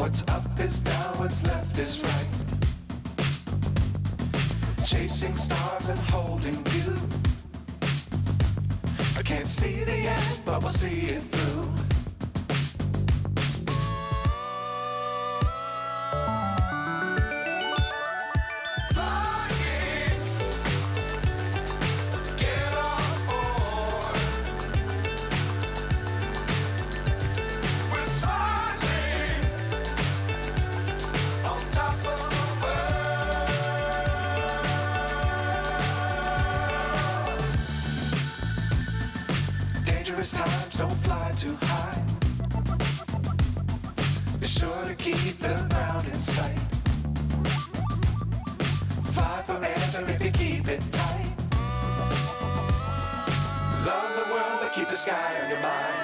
What's up is down, what's left is right. Chasing stars and holding you. I can't see the end, but we'll see it through. Dangerous times, don't fly too high. Be sure to keep the ground in sight. Fly forever if you keep it tight. Love the world, but keep the sky on your mind.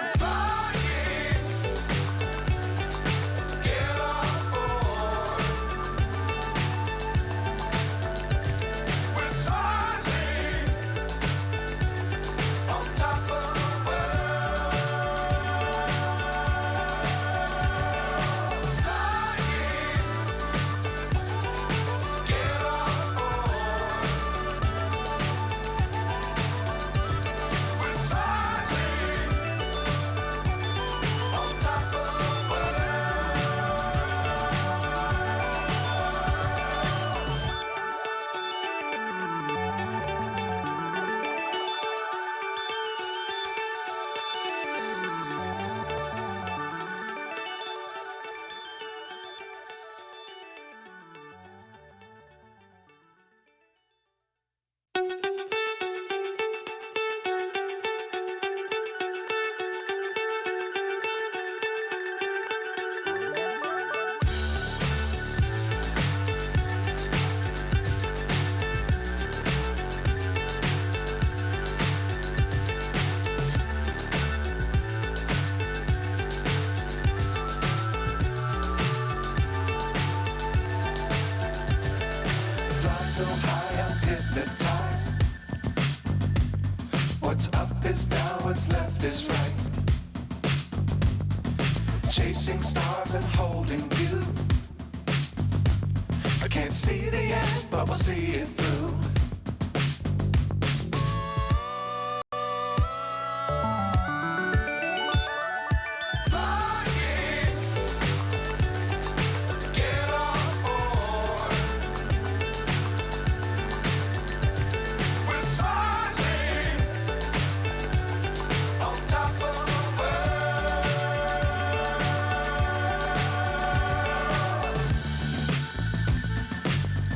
So high I'm hypnotized. What's up is down, what's left is right. Chasing stars and holding you. I can't see the end, but we'll see it through.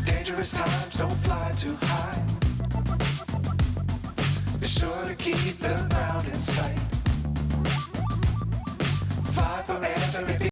Dangerous times, don't fly too high. Be sure to keep the ground in sight. Fly forever.